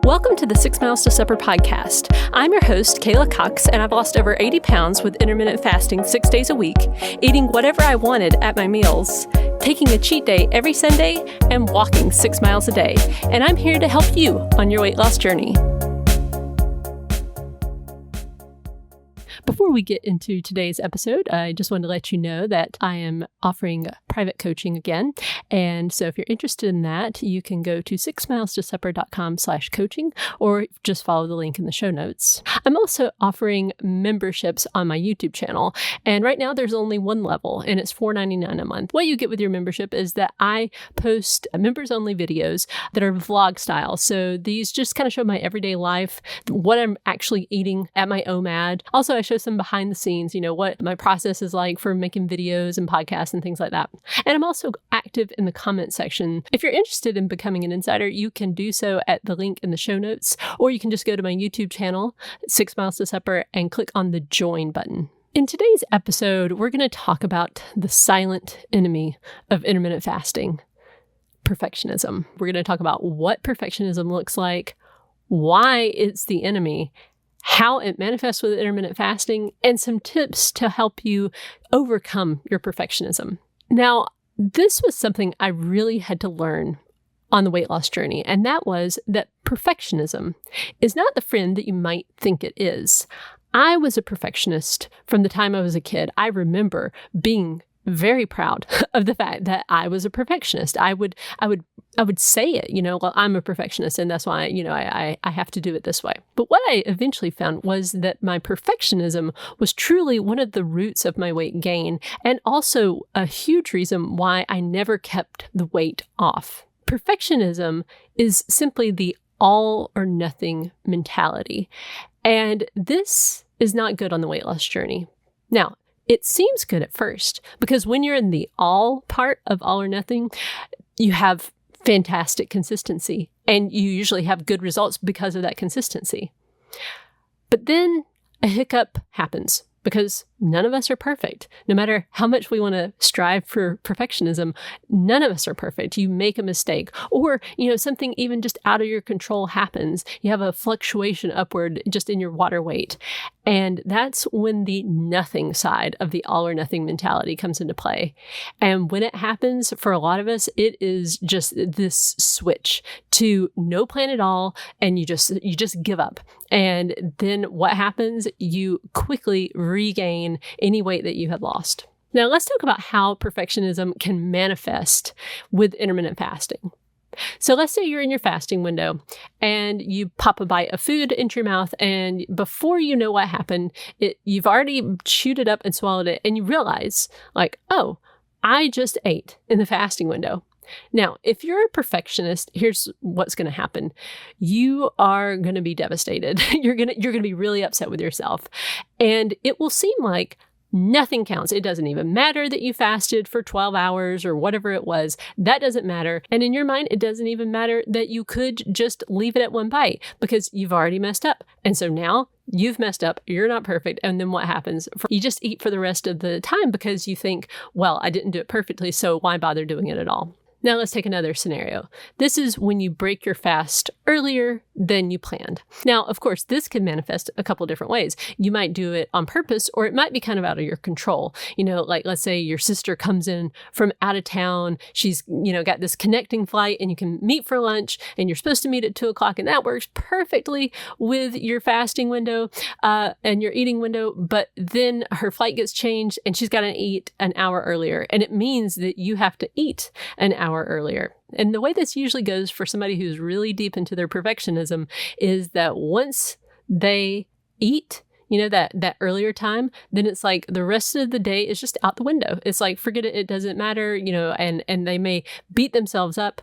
Welcome to the 6 Miles to Supper podcast. I'm your host, Kayla Cox, and I've lost over 80 pounds with intermittent fasting 6 days a week, eating whatever I wanted at my meals, taking a cheat day every Sunday, and walking 6 miles a day. And I'm here to help you on your weight loss journey. Before we get into today's episode, I just wanted to let you know that I am offering private coaching again. And so if you're interested in that, you can go to 6milestosupper.com/coaching or just follow the link in the show notes. I'm also offering memberships on my YouTube channel. And right now there's only one level and it's $4.99 a month. What you get with your membership is that I post members only videos that are vlog style. So these just kind of show my everyday life, what I'm actually eating at my OMAD. Also, I show some behind the scenes, what my process is like for making videos and podcasts and things like that. And I'm also active in the comment section. If you're interested in becoming an insider, you can do so at the link in the show notes, or you can just go to my YouTube channel, 6 Miles to Supper, and click on the join button. In today's episode, we're going to talk about the silent enemy of intermittent fasting, perfectionism. We're going to talk about what perfectionism looks like, why it's the enemy, how it manifests with intermittent fasting, and some tips to help you overcome your perfectionism. Now, this was something I really had to learn on the weight loss journey, and that was that perfectionism is not the friend that you might think it is. I was a perfectionist from the time I was a kid. I remember being very proud of the fact that I was a perfectionist. I would say it, well, I'm a perfectionist and that's why, I have to do it this way. But what I eventually found was that my perfectionism was truly one of the roots of my weight gain and also a huge reason why I never kept the weight off. Perfectionism is simply the all or nothing mentality. And this is not good on the weight loss journey. Now, it seems good at first because when you're in the all part of all or nothing, you have fantastic consistency and you usually have good results because of that consistency. But then a hiccup happens because none of us are perfect. No matter how much we want to strive for perfectionism, none of us are perfect. You make a mistake or, something even just out of your control happens. You have a fluctuation upward just in your water weight. And that's when the nothing side of the all or nothing mentality comes into play. And when it happens, for a lot of us, it is just this switch to no plan at all. And you just give up. And then what happens? You quickly regain any weight that you had lost. Now, let's talk about how perfectionism can manifest with intermittent fasting. So let's say you're in your fasting window and you pop a bite of food into your mouth, and before you know what happened, you've already chewed it up and swallowed it, and you realize, oh, I just ate in the fasting window. Now, if you're a perfectionist, here's what's going to happen. You are going to be devastated. You're going to be really upset with yourself. And it will seem like nothing counts. It doesn't even matter that you fasted for 12 hours or whatever it was. That doesn't matter. And in your mind, it doesn't even matter that you could just leave it at one bite because you've already messed up. And so now you've messed up. You're not perfect. And then what happens? You just eat for the rest of the time because you think, well, I didn't do it perfectly, so why bother doing it at all? Now let's take another scenario. This is when you break your fast earlier than you planned. Now, of course, this can manifest a couple different ways. You might do it on purpose, or it might be kind of out of your control. Let's say your sister comes in from out of town. She's, got this connecting flight and you can meet for lunch and you're supposed to meet at 2:00 and that works perfectly with your fasting window and your eating window. But then her flight gets changed and she's got to eat an hour earlier. And it means that you have to eat an hour earlier. And the way this usually goes for somebody who's really deep into their perfectionism is that once they eat, that earlier time, then it's like the rest of the day is just out the window. It's like, forget it. It doesn't matter, and they may beat themselves up.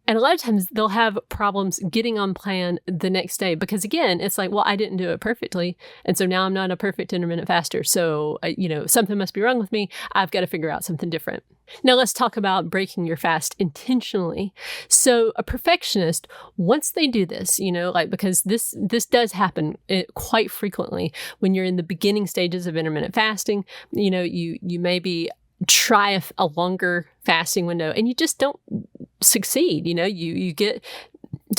And a lot of times they'll have problems getting on plan the next day because, again, it's like, well, I didn't do it perfectly. And so now I'm not a perfect intermittent faster. So, something must be wrong with me. I've got to figure out something different. Now let's talk about breaking your fast intentionally. So a perfectionist, once they do this, because this does happen quite frequently when you're in the beginning stages of intermittent fasting, you maybe try a longer fasting window and you just don't succeed. You get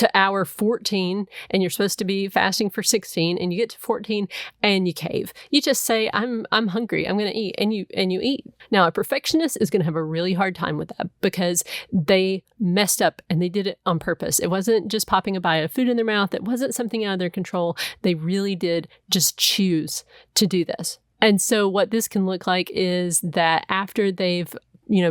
to hour 14 and you're supposed to be fasting for 16 and you get to 14 and you cave. You just say, I'm hungry, I'm going to eat, and you eat. Now, a perfectionist is going to have a really hard time with that because they messed up and they did it on purpose. It wasn't just popping a bite of food in their mouth. It wasn't something out of their control. They really did just choose to do this. And so what this can look like is that after they've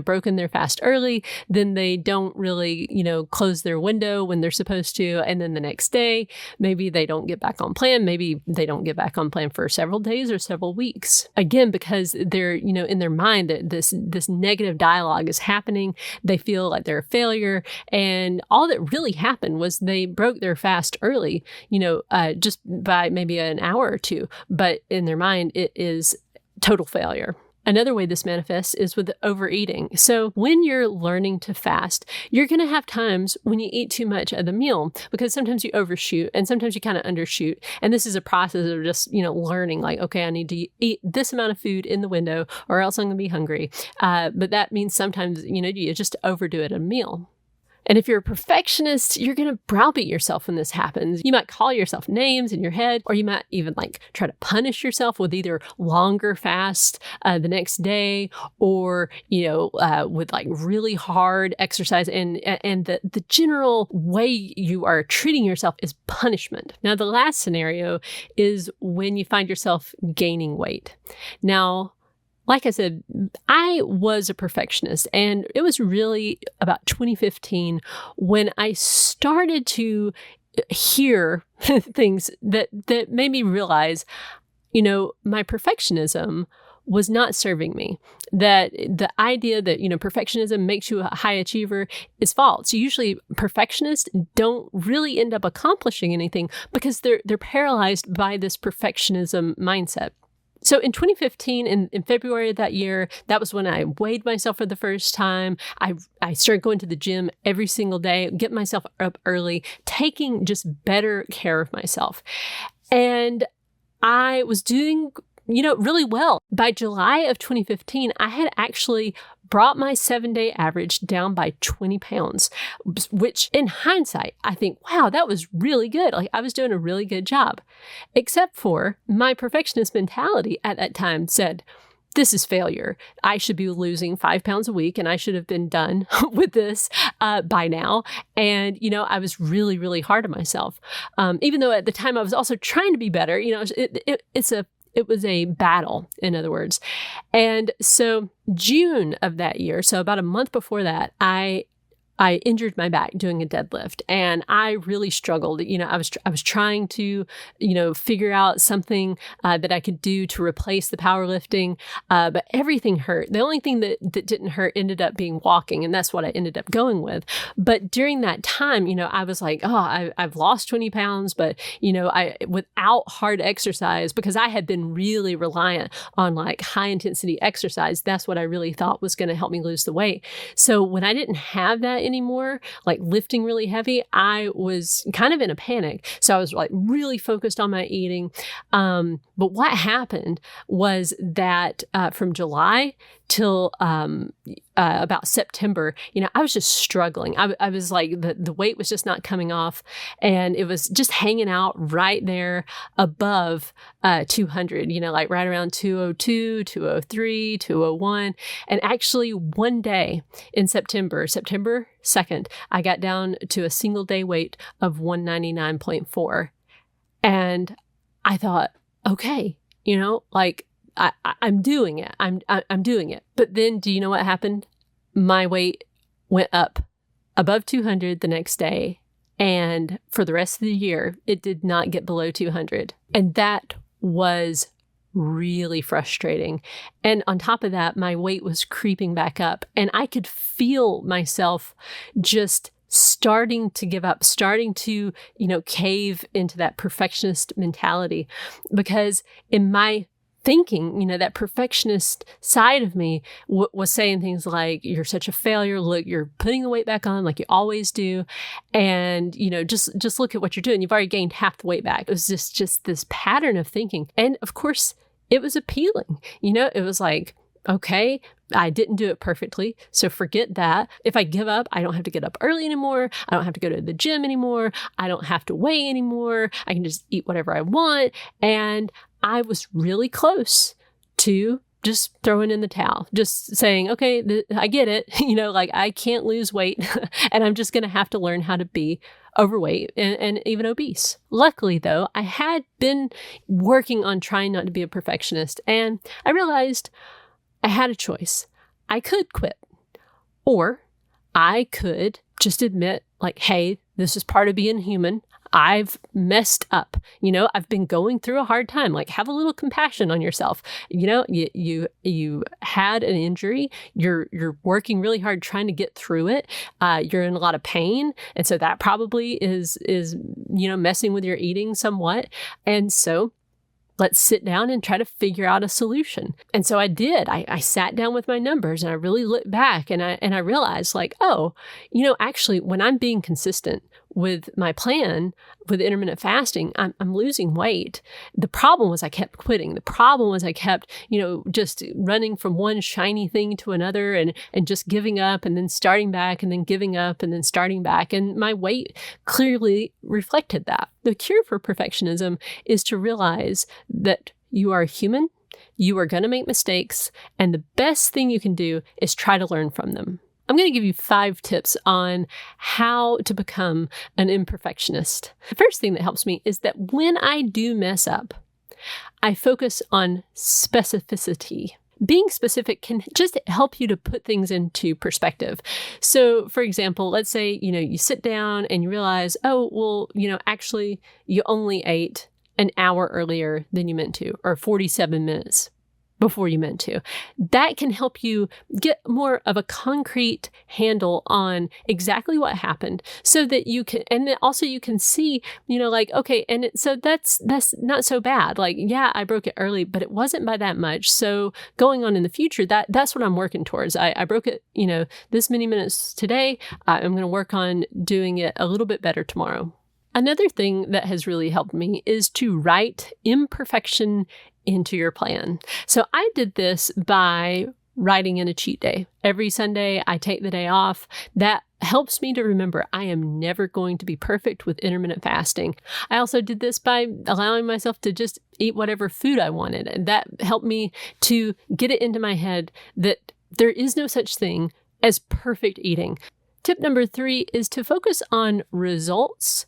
broken their fast early, then they don't really, close their window when they're supposed to. And then the next day, maybe they don't get back on plan. Maybe they don't get back on plan for several days or several weeks. Again, because they're, in their mind that this negative dialogue is happening. They feel like they're a failure. And all that really happened was they broke their fast early, just by maybe an hour or two. But in their mind, it is total failure. Another way this manifests is with overeating. So when you're learning to fast, you're going to have times when you eat too much of the meal because sometimes you overshoot and sometimes you kind of undershoot. And this is a process of just, learning like, okay, I need to eat this amount of food in the window or else I'm going to be hungry. But that means sometimes, you just overdo it at a meal. And if you're a perfectionist, you're going to browbeat yourself when this happens. You might call yourself names in your head, or you might even try to punish yourself with either longer fast the next day, or with really hard exercise. And the general way you are treating yourself is punishment. Now, the last scenario is when you find yourself gaining weight. Now, like I said, I was a perfectionist, and it was really about 2015 when I started to hear things that made me realize, my perfectionism was not serving me. That the idea that, perfectionism makes you a high achiever is false. Usually perfectionists don't really end up accomplishing anything because they're paralyzed by this perfectionism mindset. So in 2015, in February of that year, that was when I weighed myself for the first time. I started going to the gym every single day, getting myself up early, taking just better care of myself. And I was doing, really well. By July of 2015, I had actually brought my 7-day average down by 20 pounds, which in hindsight, I think, wow, that was really good. I was doing a really good job, except for my perfectionist mentality at that time said, this is failure. I should be losing 5 pounds a week and I should have been done with this by now. And, I was really, really hard on myself. Even though at the time I was also trying to be better, it was a battle, in other words. And so June of that year, so about a month before that, I injured my back doing a deadlift, and I really struggled. I was trying to, figure out something that I could do to replace the powerlifting, but everything hurt. The only thing that didn't hurt ended up being walking, and that's what I ended up going with. But during that time, I was like, oh, I've lost 20 pounds, but I without hard exercise, because I had been really reliant on high intensity exercise. That's what I really thought was going to help me lose the weight. So when I didn't have that anymore, lifting really heavy, I was kind of in a panic. So I was really focused on my eating. But what happened was that from July till about September, I was just struggling. I was the weight was just not coming off, and it was just hanging out right there above 200, right around 202, 203, 201. And actually one day in September 2nd, I got down to a single day weight of 199.4. And I thought, okay, I'm doing it. I'm doing it. But then do you know what happened? My weight went up above 200 the next day. And for the rest of the year, it did not get below 200. And that was really frustrating. And on top of that, my weight was creeping back up, and I could feel myself just starting to give up, starting to, cave into that perfectionist mentality, because in my thinking, that perfectionist side of me was saying things like, you're such a failure. Look, you're putting the weight back on like you always do. And, just look at what you're doing. You've already gained half the weight back. It was just this pattern of thinking. And of course, it was appealing. It was like, okay, I didn't do it perfectly, so forget that. If I give up, I don't have to get up early anymore. I don't have to go to the gym anymore. I don't have to weigh anymore. I can just eat whatever I want. And I was really close to just throwing in the towel, just saying, okay, I get it. Like I can't lose weight and I'm just going to have to learn how to be overweight and even obese. Luckily, though, I had been working on trying not to be a perfectionist, and I realized I had a choice. I could quit, or I could just admit, like, hey, this is part of being human. I've messed up. I've been going through a hard time. Like, have a little compassion on yourself. You had an injury. You're working really hard trying to get through it. You're in a lot of pain, and so that probably is messing with your eating somewhat. And so let's sit down and try to figure out a solution. And so I did. I sat down with my numbers and I really looked back and I realized, like, oh, actually, when I'm being consistent with my plan with intermittent fasting, I'm losing weight. The problem was I kept quitting. The problem was I kept, just running from one shiny thing to another and just giving up and then starting back and then giving up and then starting back. And my weight clearly reflected that. The cure for perfectionism is to realize that you are human, you are going to make mistakes, and the best thing you can do is try to learn from them. I'm going to give you 5 tips on how to become an imperfectionist. The first thing that helps me is that when I do mess up, I focus on specificity. Being specific can just help you to put things into perspective. So, for example, let's say, you sit down and you realize, oh, well, actually, you only ate an hour earlier than you meant to, or 47 minutes before you meant to. That can help you get more of a concrete handle on exactly what happened so that you can, and then also you can see, like, okay, and so that's not so bad. Like, yeah, I broke it early, but it wasn't by that much. So going on in the future, that's what I'm working towards. I broke it, this many minutes today. I'm going to work on doing it a little bit better tomorrow. Another thing that has really helped me is to write imperfection into your plan. So I did this by writing in a cheat day. Every Sunday, I take the day off. That helps me to remember I am never going to be perfect with intermittent fasting. I also did this by allowing myself to just eat whatever food I wanted. And that helped me to get it into my head that there is no such thing as perfect eating. Tip number 3 is to focus on results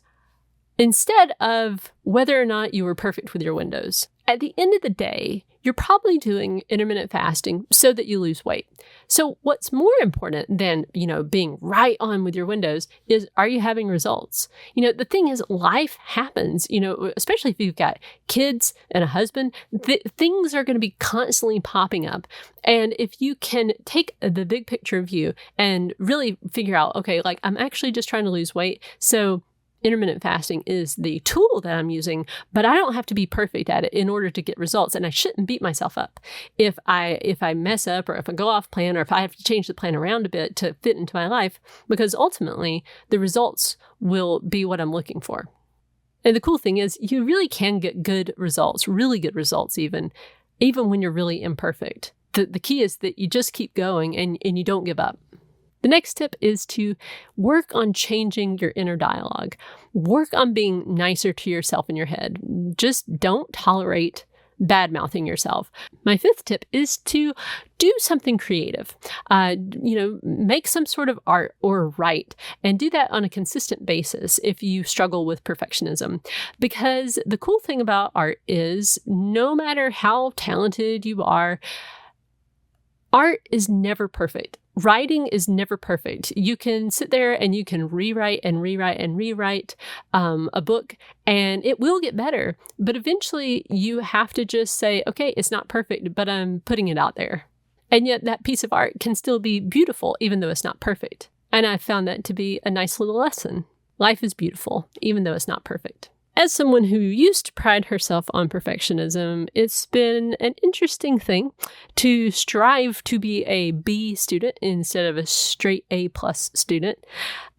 instead of whether or not you were perfect with your windows. At the end of the day, you're probably doing intermittent fasting so that you lose weight. So what's more important than, being right on with your windows is, are you having results? The thing is, life happens, especially if you've got kids and a husband, things are going to be constantly popping up. And if you can take the big picture view and really figure out, okay, like, I'm actually just trying to lose weight. So intermittent fasting is the tool that I'm using, but I don't have to be perfect at it in order to get results. And I shouldn't beat myself up if I mess up, or if I go off plan, or if I have to change the plan around a bit to fit into my life, because ultimately the results will be what I'm looking for. And the cool thing is, you really can get good results, really good results, even when you're really imperfect. The key is that you just keep going and you don't give up. The next tip is to work on changing your inner dialogue. Work on being nicer to yourself in your head. Just don't tolerate bad-mouthing yourself. My 5th tip is to do something creative. Make some sort of art or write, and do that on a consistent basis if you struggle with perfectionism. Because the cool thing about art is, no matter how talented you are, art is never perfect. Writing is never perfect. You can sit there and you can rewrite a book, and it will get better. But eventually you have to just say, okay, it's not perfect, but I'm putting it out there. And yet that piece of art can still be beautiful, even though it's not perfect. And I found that to be a nice little lesson. Life is beautiful, even though it's not perfect. As someone who used to pride herself on perfectionism, it's been an interesting thing to strive to be a B student instead of a straight A+ student.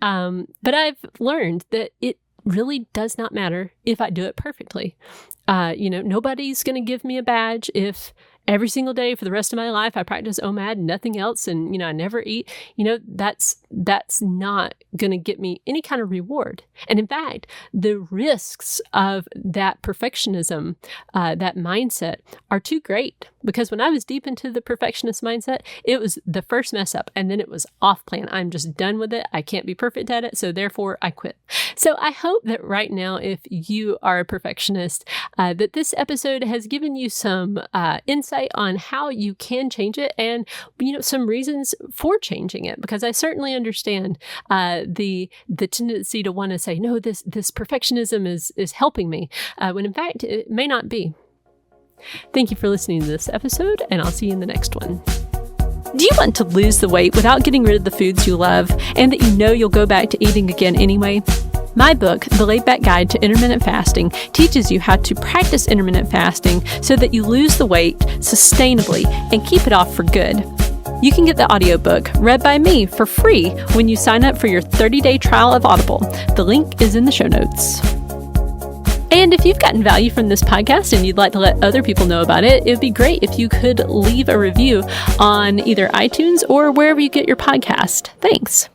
But I've learned that it really does not matter if I do it perfectly. Nobody's going to give me a badge if every single day for the rest of my life, I practice OMAD and nothing else, and, I never eat, that's not going to get me any kind of reward. And in fact, the risks of that perfectionism, that mindset are too great, because when I was deep into the perfectionist mindset, it was the first mess up and then it was off plan. I'm just done with it. I can't be perfect at it. So therefore I quit. So I hope that right now, if you are a perfectionist, that this episode has given you some insight on how you can change it, and some reasons for changing it, because I certainly understand the tendency to want to say, no, this perfectionism is helping me, when in fact it may not be. Thank you for listening to this episode, and I'll see you in the next one. Do you want to lose the weight without getting rid of the foods you love and that you'll go back to eating again anyway? My book, The Laid Back Guide to Intermittent Fasting, teaches you how to practice intermittent fasting so that you lose the weight sustainably and keep it off for good. You can get the audiobook read by me for free when you sign up for your 30-day trial of Audible. The link is in the show notes. And if you've gotten value from this podcast and you'd like to let other people know about it, it would be great if you could leave a review on either iTunes or wherever you get your podcast. Thanks.